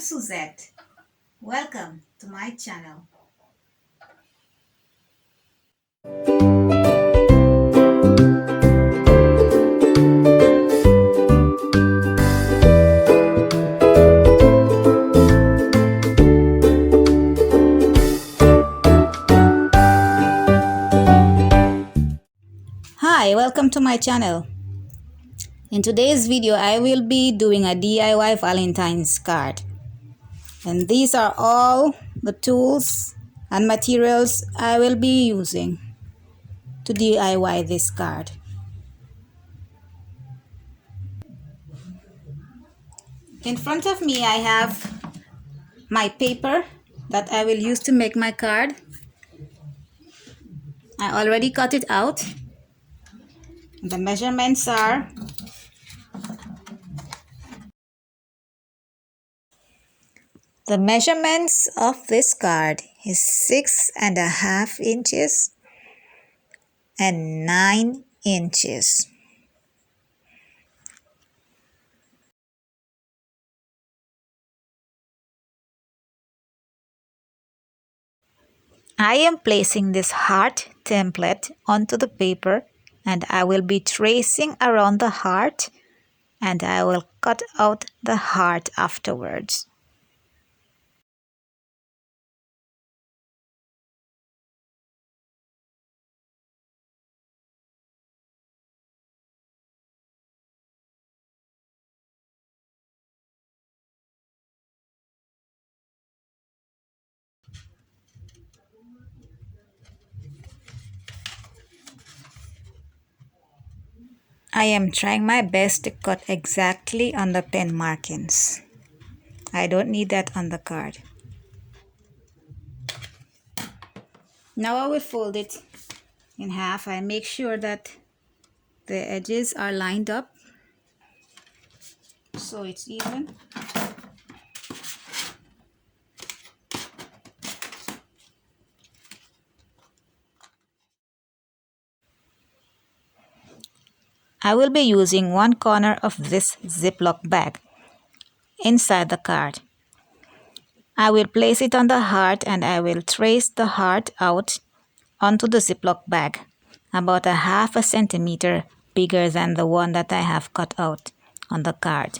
Suzette. Welcome to my channel. Hi, welcome to my channel. In today's video, I will be doing a DIY Valentine's card. And these are all the tools and materials I will be using to DIY this card. In front of me, I have my paper that I will use to make my card. I already cut it out. The measurements are the measurements of this card is 6.5 inches and 9 inches. I am placing this heart template onto the paper and I will be tracing around the heart and I will cut out the heart afterwards. I am trying my best to cut exactly on the pen markings. I don't need that on the card. Now I will fold it in half and make sure that the edges are lined up so it's even. I will be using one corner of this Ziploc bag inside the card. I will place it on the heart and I will trace the heart out onto the Ziploc bag, about a half a centimeter bigger than the one that I have cut out on the card.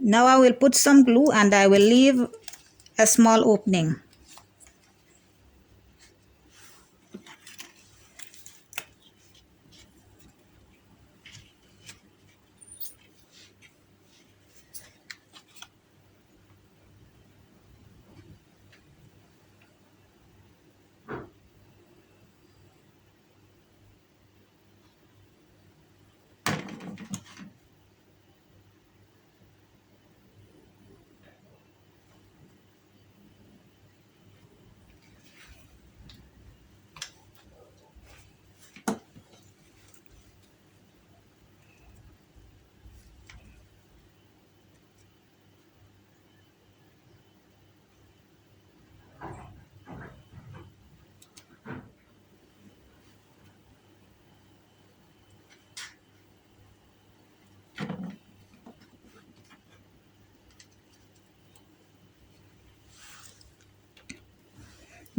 Now I will put some glue and I will leave a small opening.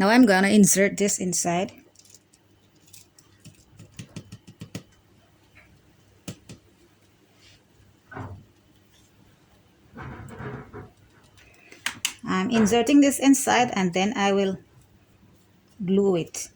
Now I'm gonna insert this inside. I'm inserting this inside and then I will glue it.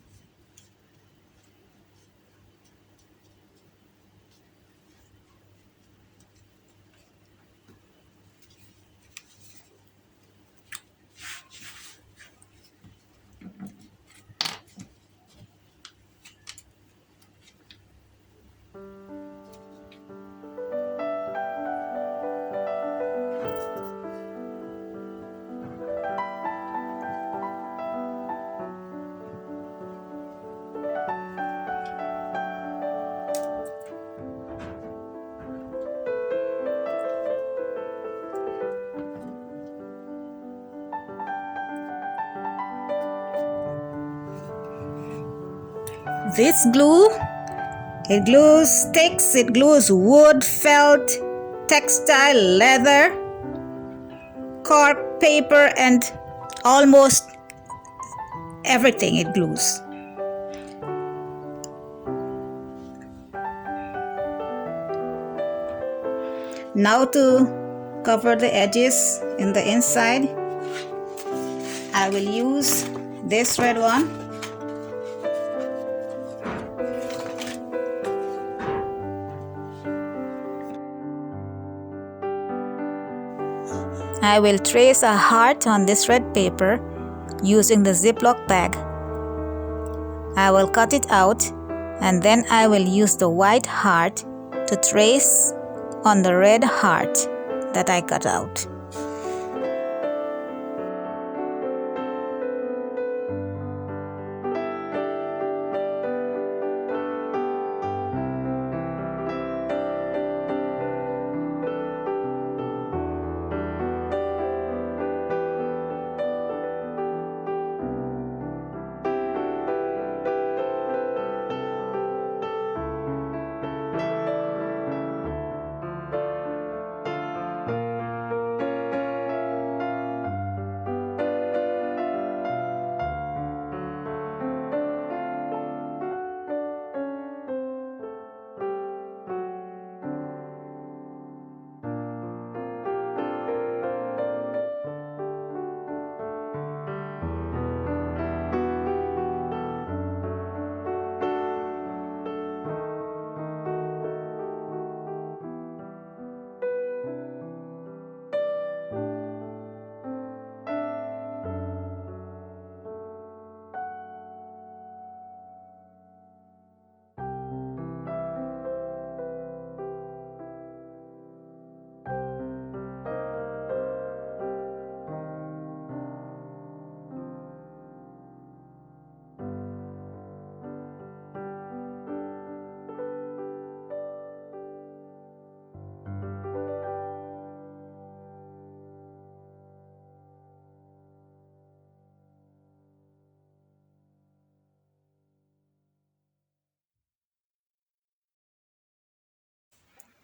This glue, it glues sticks, it glues wood, felt, textile, leather, cork, paper, and almost everything it glues. Now to cover the edges in the inside, I will use this red one. I will trace a heart on this red paper using the Ziploc bag. I will cut it out and then I will use the white heart to trace on the red heart that I cut out.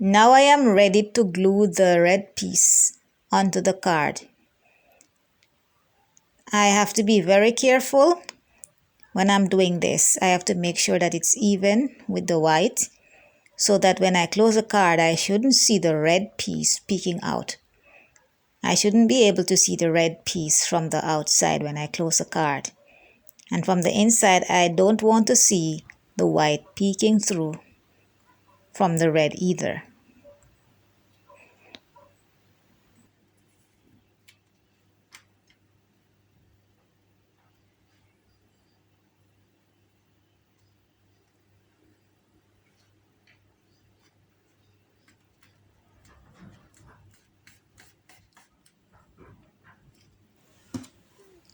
Now I am ready to glue the red piece onto the card. I have to be very careful when I'm doing this. I have to make sure that it's even with the white so that when I close the card, I shouldn't see the red piece peeking out. I shouldn't be able to see the red piece from the outside when I close the card. And from the inside, I don't want to see the white peeking through from the red either.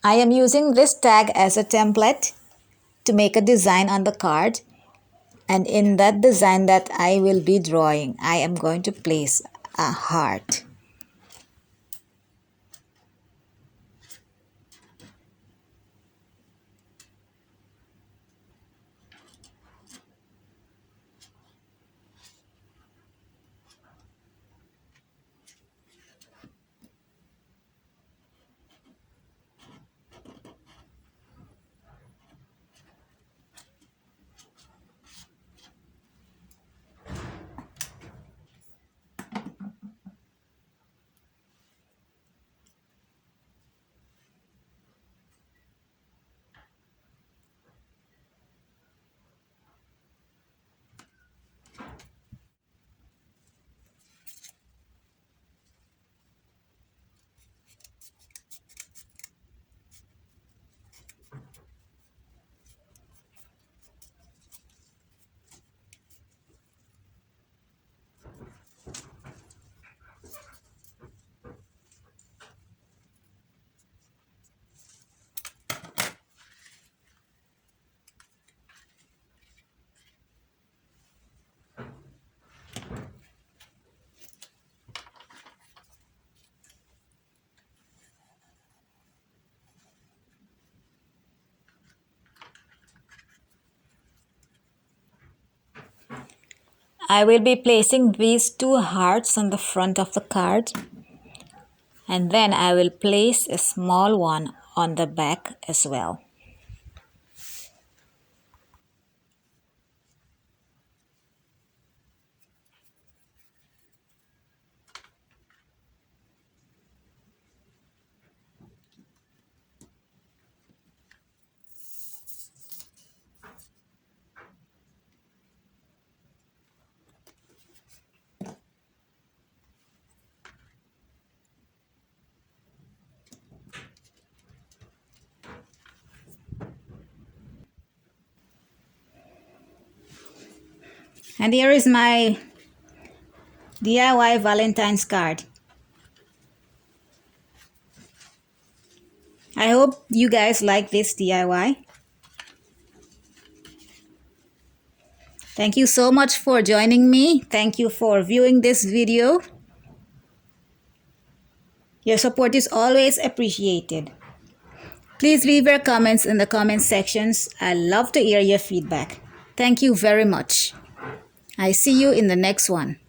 I am using this tag as a template to make a design on the card, and in that design that I will be drawing, I am going to place a heart. I will be placing these two hearts on the front of the card, and then I will place a small one on the back as well. And here is my DIY Valentine's card. I hope you guys like this DIY. Thank you so much for joining me. Thank you for viewing this video. Your support is always appreciated. Please leave your comments in the comment sections. I love to hear your feedback. Thank you very much. I see you in the next one.